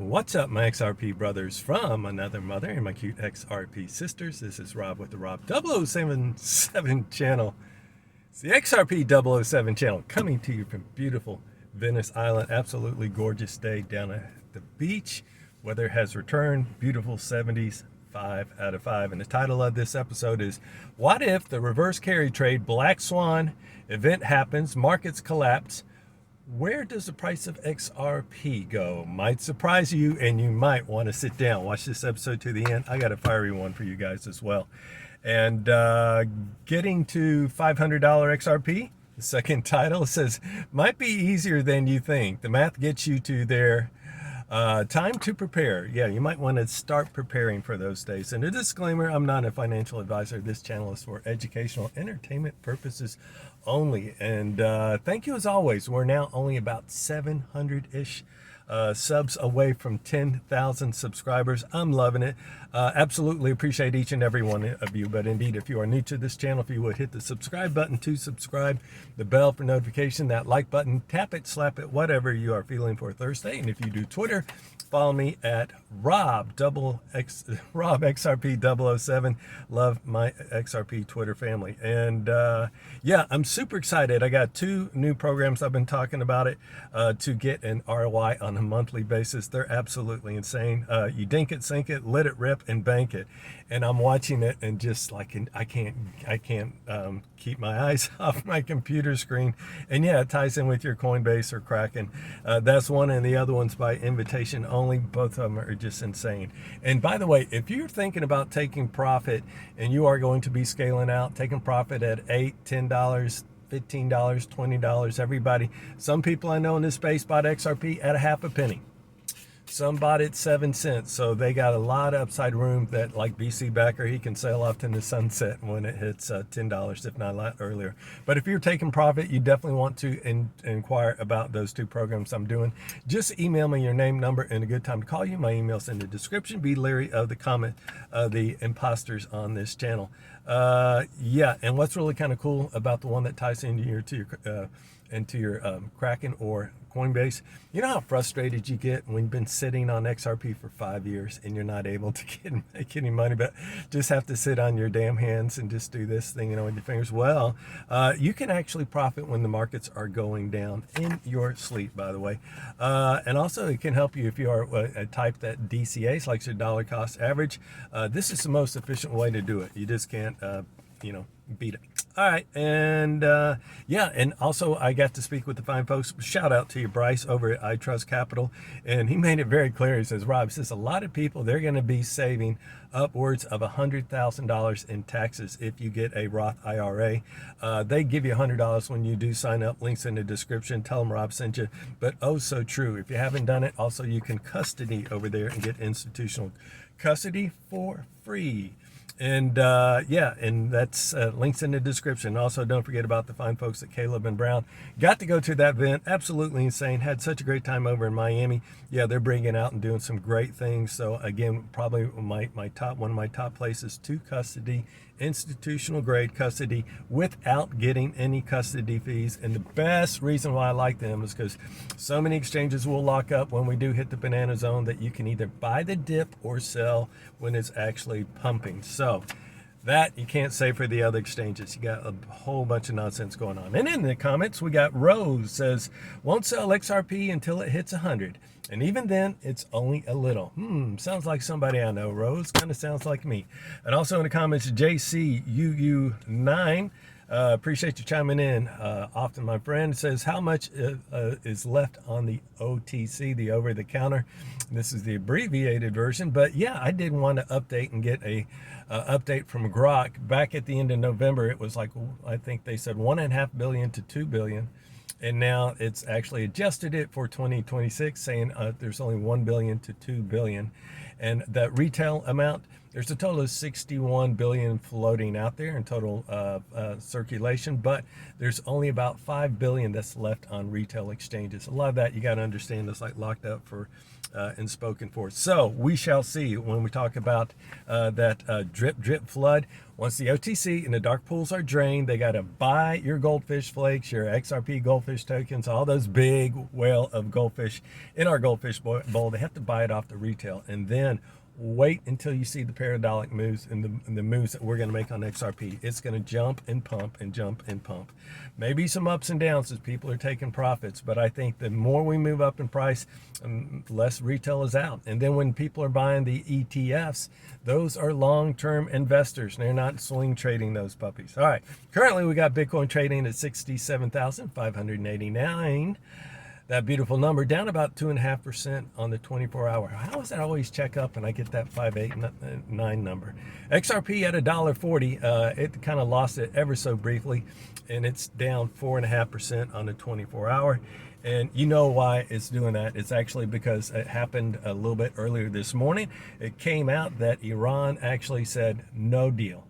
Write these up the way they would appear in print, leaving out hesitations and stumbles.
What's up, my XRP brothers from another mother and my cute XRP sisters? This is Rob with the Rob 0077 channel. It's the XRP 007 channel coming to you from beautiful Venice Island. Absolutely gorgeous day down at the beach. Weather has returned. Beautiful 70s, 5 out of 5. And the title of this episode is, what if the reverse carry trade black swan event happens, markets collapse? Where does the price of XRP go? Might surprise you, and you might want to sit down. Watch this episode to the end. I got a fiery one for you guys as well. And getting to $500 XRP, the second title says, might be easier than you think. The math gets you to there. Time to prepare. Yeah, you might want to start preparing for those days. And a disclaimer, I'm not a financial advisor. This channel is for educational entertainment purposes only. And thank you as always. We're now only about 700-ish subs away from 10,000 subscribers. I'm loving it. Absolutely appreciate each and every one of you. But indeed, if you are new to this channel, if you would hit the subscribe button to subscribe, the bell for notification, that like button, tap it, slap it, whatever you are feeling for Thursday. And if you do Twitter, follow me at RobXRP007. Love my XRP Twitter family. And yeah, I'm super excited. I got 2 new programs. I've been talking about it to get an ROI on a monthly basis. They're absolutely insane. You dink it, sink it, let it rip, and bank it. And I'm watching it and just like, I can't keep my eyes off my computer screen. And yeah, it ties in with your Coinbase or Kraken. That's one, and the other one's by invitation only. Both of them are just insane. And by the way, if you're thinking about taking profit and you are going to be scaling out, taking profit at $8, $10, $15, $20, everybody, some people I know in this space bought XRP at a half a penny. Some bought it 7 cents, so they got a lot of upside room that, like BC Backer, he can sail off to the sunset when it hits $10, if not a lot earlier. But if you're taking profit, you definitely want to inquire about those 2 programs I'm doing. Just email me your name, number, and a good time to call you. My email's in the description. Be leery of the comment of the imposters on this channel. Yeah, and what's really kind of cool about the one that ties into your Kraken or Coinbase, you know how frustrated you get when you've been sitting on XRP for 5 years and you're not able to make any money, but just have to sit on your damn hands and just do this thing, with your fingers. Well, you can actually profit when the markets are going down in your sleep, by the way. And also it can help you if you are a type that DCA, likes your dollar cost average. This is the most efficient way to do it. You just can't, beat it. All right, and yeah, and also I got to speak with the fine folks. Shout out to you, Bryce, over at iTrustCapital, and he made it very clear. He says, Rob, a lot of people, they're going to be saving upwards of $100,000 in taxes if you get a Roth IRA. They give you $100 when you do sign up. Links in the description. Tell them Rob sent you. But oh, so true. If you haven't done it, also you can custody over there and get institutional custody for free. And yeah, and that's links in the description. Also, don't forget about the fine folks at Caleb and Brown. Got to go to that event. Absolutely insane. Had such a great time over in Miami. Yeah, they're bringing out and doing some great things. So again, probably one of my top places to custody, institutional grade custody, without getting any custody fees. And the best reason why I like them is because so many exchanges will lock up when we do hit the banana zone that you can either buy the dip or sell when it's actually pumping. So that you can't say for the other exchanges. You got a whole bunch of nonsense going on. And in the comments, we got Rose says, won't sell XRP until it hits 100. And even then, it's only a little. Sounds like somebody I know. Rose kind of sounds like me. And also in the comments, JCUU9, appreciate you chiming in. Often, my friend says, how much is left on the OTC, the over-the-counter? This is the abbreviated version. But yeah, I did want to update and get a update from Grok. Back at the end of November, it was like, I think they said 1.5 billion to 2 billion. And now it's actually adjusted it for 2026, saying there's only 1 billion to 2 billion. And that retail amount There's a total of 61 billion floating out there in total circulation, but there's only about 5 billion that's left on retail exchanges. A lot of that you got to understand is like locked up for and spoken for. So we shall see when we talk about that drip flood. Once the OTC and the dark pools are drained, they got to buy your goldfish flakes, your XRP goldfish tokens, all those big whale of goldfish in our goldfish bowl. They have to buy it off the retail, and then wait until you see the parabolic moves and the moves that we're going to make on XRP. It's going to jump and pump and jump and pump. Maybe some ups and downs as people are taking profits, but I think the more we move up in price, less retail is out. And then when people are buying the ETFs, those are long-term investors. They're not swing trading those puppies. All right, currently we got Bitcoin trading at 67,589. That beautiful number, down about 2.5% on the 24-hour. How does that always check up and I get that 589 number? XRP at $1.40. It kind of lost it ever so briefly, and it's down 4.5% on the 24-hour. And you know why it's doing that. It's actually because it happened a little bit earlier this morning. It came out that Iran actually said no deal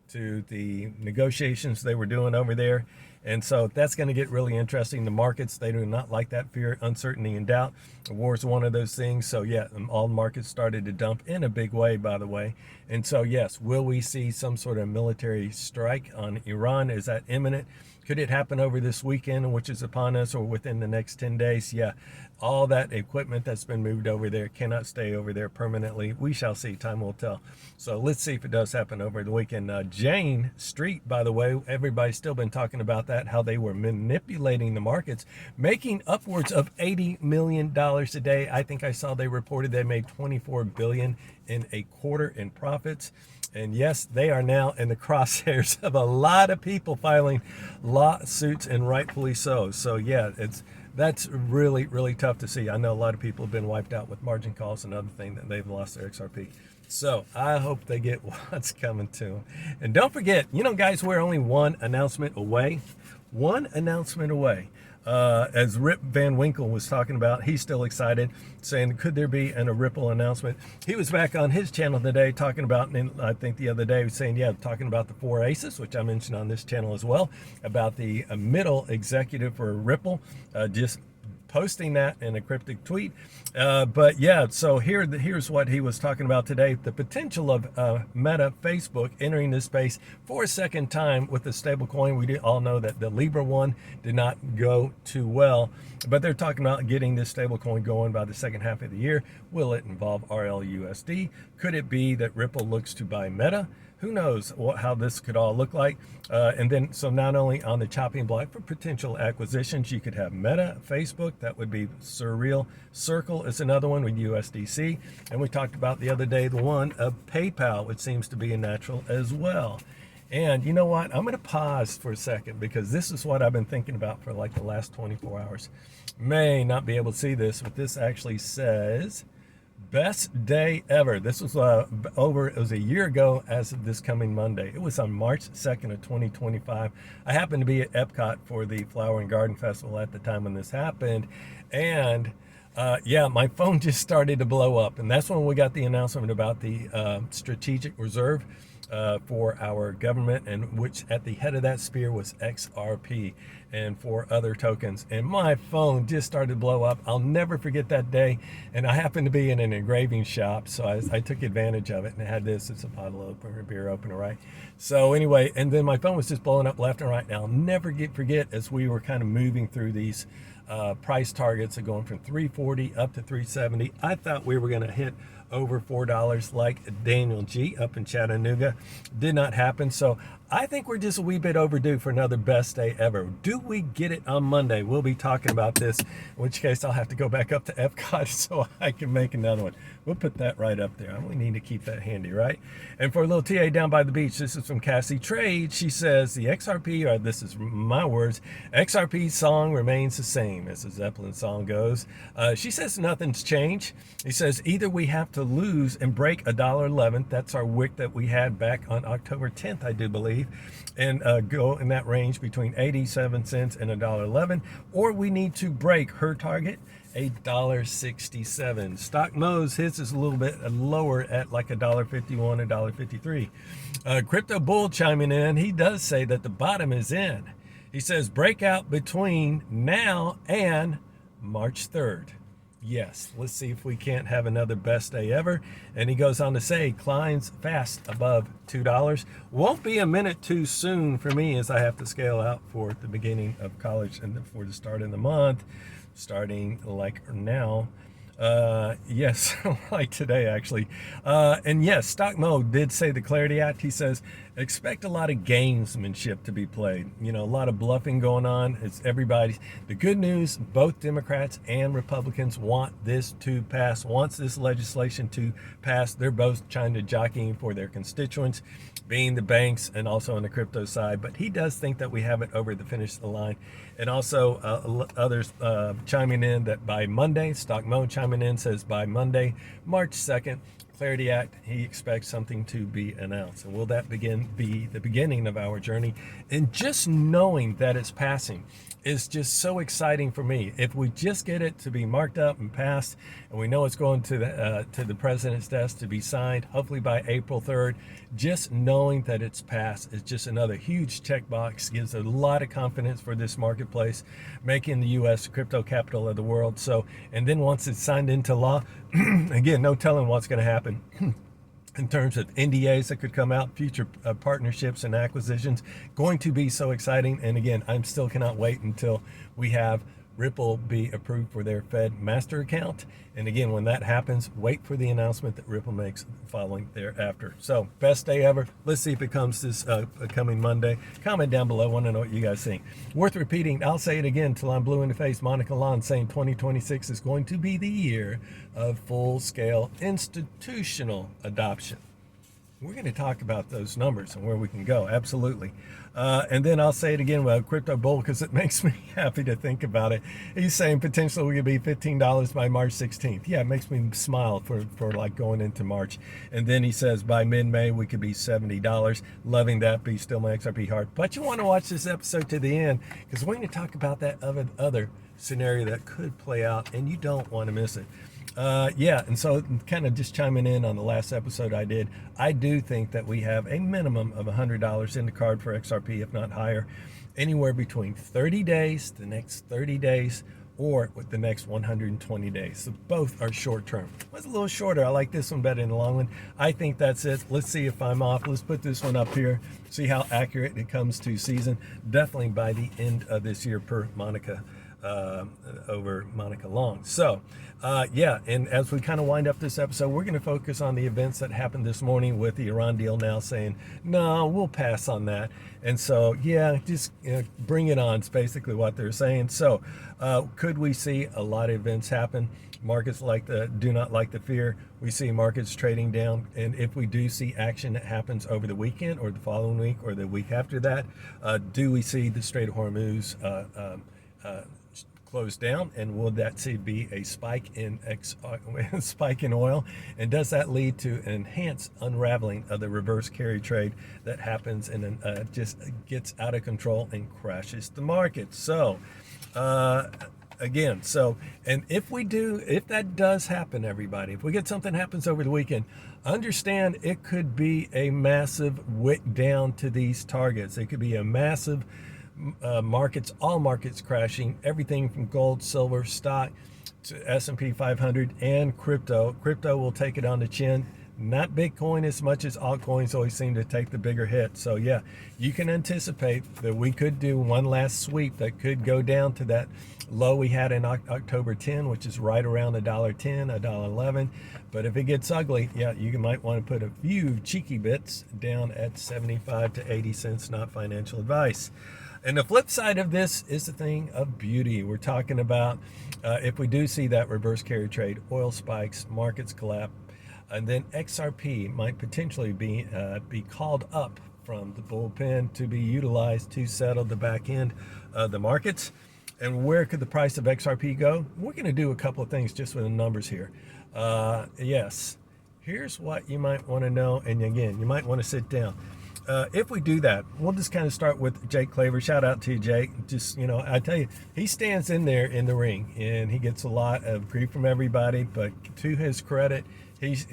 to the negotiations they were doing over there. And so that's going to get really interesting. The markets, they do not like that fear, uncertainty, and doubt. The war is one of those things. So yeah, all markets started to dump in a big way, by the way. And so yes, will we see some sort of military strike on Iran? Is that imminent? Could it happen over this weekend, which is upon us, or within the next 10 days? Yeah, all that equipment that's been moved over there cannot stay over there permanently. We shall see. Time will tell. So let's see if it does happen over the weekend. Jane Street, by the way, everybody's still been talking about that, how they were manipulating the markets, making upwards of $80 million a day. I think I saw they reported they made $24 billion in a quarter in profits. And yes, they are now in the crosshairs of a lot of people filing lawsuits, and rightfully so. So yeah, that's really, really tough to see. I know a lot of people have been wiped out with margin calls and other things that they've lost their XRP. So I hope they get what's coming to them. And don't forget, you know, guys, we're only one announcement away. One announcement away. As Rip Van Winkle was talking about, he's still excited, saying, could there be a Ripple announcement? He was back on his channel today talking about, and I think the other day, he was saying, yeah, talking about the 4 aces, which I mentioned on this channel as well, about the middle executive for Ripple, just posting that in a cryptic tweet. But yeah, so here's what he was talking about today. The potential of Meta, Facebook entering this space for a second time with the stablecoin. We all know that the Libra one did not go too well, but they're talking about getting this stablecoin going by the second half of the year. Will it involve RLUSD? Could it be that Ripple looks to buy Meta? Who knows how this could all look like. And then, so not only on the chopping block for potential acquisitions, you could have Meta, Facebook, that would be surreal. Circle is another one with USDC. And we talked about the other day, the one of PayPal, which seems to be a natural as well. And you know what? I'm going to pause for a second because this is what I've been thinking about for like the last 24 hours. May not be able to see this, but this actually says, best day ever. This was it was a year ago as of this coming Monday. It was on March 2nd of 2025. I happened to be at Epcot for the Flower and Garden Festival at the time when this happened. And yeah, my phone just started to blow up. And that's when we got the announcement about the strategic reserve for our government, and which at the head of that spear was XRP and 4 other tokens. And my phone just started to blow up. I'll never forget that day. And I happened to be in an engraving shop, so I took advantage of it, and it had this. It's a bottle opener, a beer opener, right? So anyway, and then my phone was just blowing up left and right. Now I'll never forget as we were kind of moving through these price targets of going from 340 up to 370. I thought we were going to hit over $4 like Daniel G up in Chattanooga. Did not happen. So I think we're just a wee bit overdue for another best day ever. Do we get it on Monday? We'll be talking about this, in which case I'll have to go back up to Epcot so I can make another one. We'll put that right up there. I only need to keep that handy, right? And for a little TA down by the beach, this is from Cassie Trade. She says the XRP, or this is my words, XRP song remains the same. dream, as the Zeppelin song goes. She says nothing's changed. He says either we have to lose and break $1.11. That's our wick that we had back on October 10th, I do believe, and go in that range between 87 cents and $1.11, or we need to break her target, $1.67. Stock Mo's, his is a little bit lower at like $1.51, $1.53. Crypto Bull chiming in, he does say that the bottom is in. He says breakout between now and March 3rd. Yes, let's see if we can't have another best day ever. And he goes on to say climbs fast above $2. Won't be a minute too soon for me, as I have to scale out for the beginning of college and for the start of the month, starting like now. Yes, like today actually. And yes, Stock Mo did say the Clarity Act. He says expect a lot of gamesmanship to be played. You know, a lot of bluffing going on. It's everybody's. The good news, both Democrats and Republicans want this to pass. Wants this legislation to pass. They're both trying to jockeying for their constituents, being the banks and also on the crypto side. But he does think that we have it over the finish line. And also others chiming in that by Monday, Stock Mo chiming in says by Monday, March 2nd, Clarity Act, he expects something to be announced. And will that be the beginning of our journey? And just knowing that it's passing is just so exciting for me. If we just get it to be marked up and passed, and we know it's going to the president's desk to be signed, hopefully by April 3rd, just knowing that it's passed is just another huge checkbox, gives a lot of confidence for this marketplace, making the U.S. crypto capital of the world. So, and then once it's signed into law, again, no telling what's going to happen. In terms of NDAs that could come out, future partnerships and acquisitions, going to be so exciting. And again, I still cannot wait until we have Ripple be approved for their Fed master account. And again, when that happens, wait for the announcement that Ripple makes following thereafter. So best day ever. Let's see if it comes this coming Monday. Comment down below. Want to know what you guys think. Worth repeating. I'll say it again till I'm blue in the face. Monica Lon saying 2026 is going to be the year of full-scale institutional adoption. We're going to talk about those numbers and where we can go. Absolutely. And then I'll say it again with Crypto Bull because it makes me happy to think about it. He's saying potentially we could be $15 by March 16th. Yeah, it makes me smile for like going into March. And then he says by mid-May we could be $70. Loving that. Be still my XRP heart. But you want to watch this episode to the end because we're going to talk about that other scenario that could play out and you don't want to miss it. Yeah, and so kind of just chiming in on the last episode I did, I do think that we have a minimum of $100 in the card for XRP, if not higher, anywhere between 30 days, the next 30 days, or with the next 120 days. So both are short term. It's a little shorter. I like this one better than the long one. I think that's it. Let's see if I'm off. Let's put this one up here, see how accurate it comes to season. Definitely by the end of this year per Monica. Over Monica Long. So yeah, and as we kind of wind up this episode, we're going to focus on the events that happened this morning with the Iran deal now saying, no, we'll pass on that. And so, yeah, just bring it on. It's basically what they're saying. So could we see a lot of events happen? Markets do not like the fear. We see markets trading down. And if we do see action that happens over the weekend or the following week or the week after that, do we see the Strait of Hormuz closed down, and will that be a spike in oil, and does that lead to an enhanced unraveling of the reverse carry trade that happens and then just gets out of control and crashes the market? So again, and if that does happen, everybody, if we get something happens over the weekend, understand it could be a massive wick down to these targets. It could be a massive all markets crashing, everything from gold, silver, stock to S&P 500 and crypto. Crypto will take it on the chin. Not Bitcoin as much as altcoins always seem to take the bigger hit. So yeah, you can anticipate that we could do one last sweep that could go down to that low we had in October 10, which is right around $1.10, $1.11. But if it gets ugly, yeah, you might want to put a few cheeky bits down at 75 to 80 cents, not financial advice. And the flip side of this is the thing of beauty. We're talking about if we do see that reverse carry trade, oil spikes, markets collapse, and then XRP might potentially be called up from the bullpen to be utilized to settle the back end of the markets. And where could the price of XRP go? We're going to do a couple of things just with the numbers here. Yes, here's what you might want to know. And again, you might want to sit down. If we do that, we'll just kind of start with Jake Claver. Shout out to you, Jake. Just, you know, I tell you, he stands in there in the ring and he gets a lot of grief from everybody, but to his credit, he's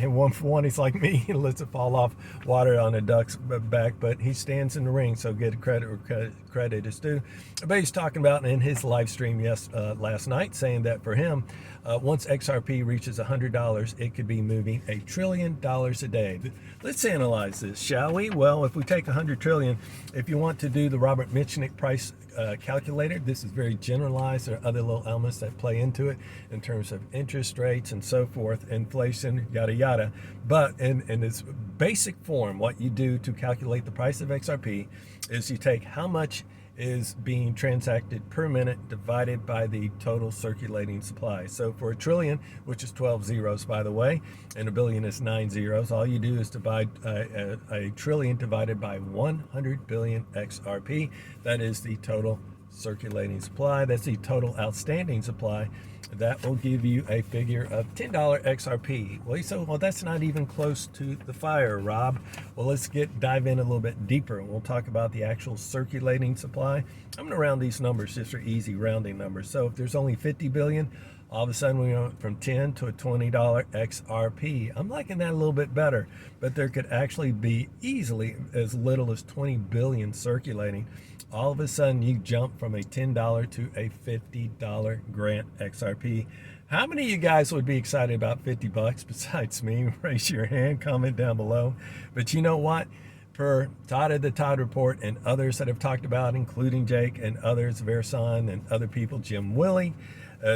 one for one. He's like me. He lets it fall off water on a duck's back, but he stands in the ring. So get credit where credit is due. But he's talking about in his live stream last night, saying that for him, once XRP reaches $100, it could be moving $1 trillion a day. Let's analyze this, shall we? Well, if we take 100 trillion, if you want to do the Robert Mitchnick price calculator, this is very generalized. There are other little elements that play into it in terms of interest rates and so forth, inflation, yada yada. But in its basic form, what you do to calculate the price of XRP is you take how much is being transacted per minute divided by the total circulating supply. So for $1 trillion, which is 12 zeros by the way, and $1 billion is 9 zeros, all you do is divide $1 trillion divided by 100 billion XRP. That is the total circulating supply. That's the total outstanding supply. That will give you a figure of $10 XRP. Well, so that's not even close to the fire, Rob. Well, let's dive in a little bit deeper. We'll talk about the actual circulating supply. I'm going to round these numbers just for easy rounding numbers. So if there's only 50 billion, all of a sudden we went from 10 to a $20 XRP. I'm liking that a little bit better, but there could actually be easily as little as 20 billion circulating. All of a sudden you jump from a $10 to a $50 grant XRP. How many of you guys would be excited about 50 bucks besides me? Raise your hand, comment down below. But you know what? Per Todd at the Todd Report and others that have talked about, including Jake and others, Verson and other people, Jim Willie,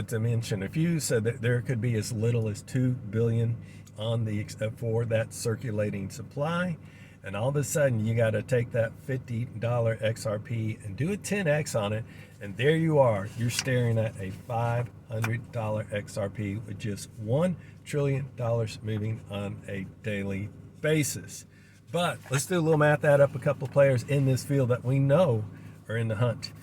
to mention a few, said that there could be as little as 2 billion on the for that circulating supply. And all of a sudden you got to take that $50 XRP and do a 10x on it, and there you are. You're staring at a $500 XRP with just $1 trillion moving on a daily basis. But let's do a little math, add up a couple of players in this field that we know are in the hunt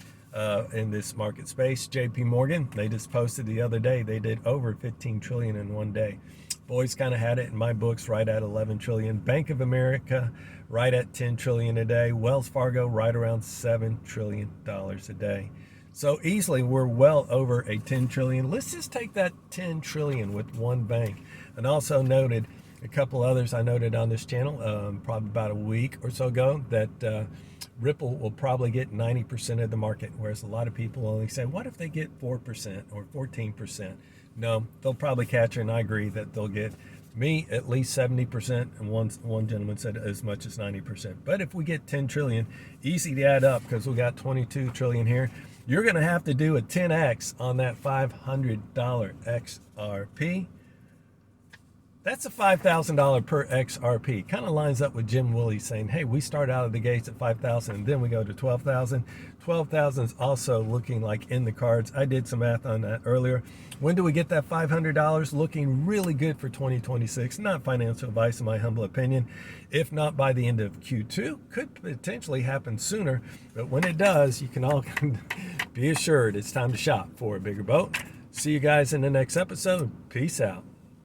in this market space. JP Morgan, they just posted the other day, they did over 15 trillion in one day. Boys kind of had it in my books right at 11 trillion. Bank of America right at 10 trillion a day. Wells Fargo right around $7 trillion a day. So easily we're well over a 10 trillion. Let's just take that 10 trillion with one bank. And also noted a couple others I noted on this channel probably about a week or so ago that Ripple will probably get 90% of the market, whereas a lot of people only say, what if they get 4% or 14%? No, they'll probably catch her, and I agree that they'll get me at least 70%, and one gentleman said as much as 90%. But if we get 10 trillion, easy to add up because we got 22 trillion here. You're going to have to do a 10x on that $500 XRP. That's a $5,000 per XRP. Kind of lines up with Jim Willie saying, hey, we start out of the gates at 5,000 and then we go to 12,000. 12,000 is also looking like in the cards. I did some math on that earlier. When do we get that $500? Looking really good for 2026. Not financial advice in my humble opinion. If not by the end of Q2, could potentially happen sooner. But when it does, you can all be assured it's time to shop for a bigger boat. See you guys in the next episode. Peace out.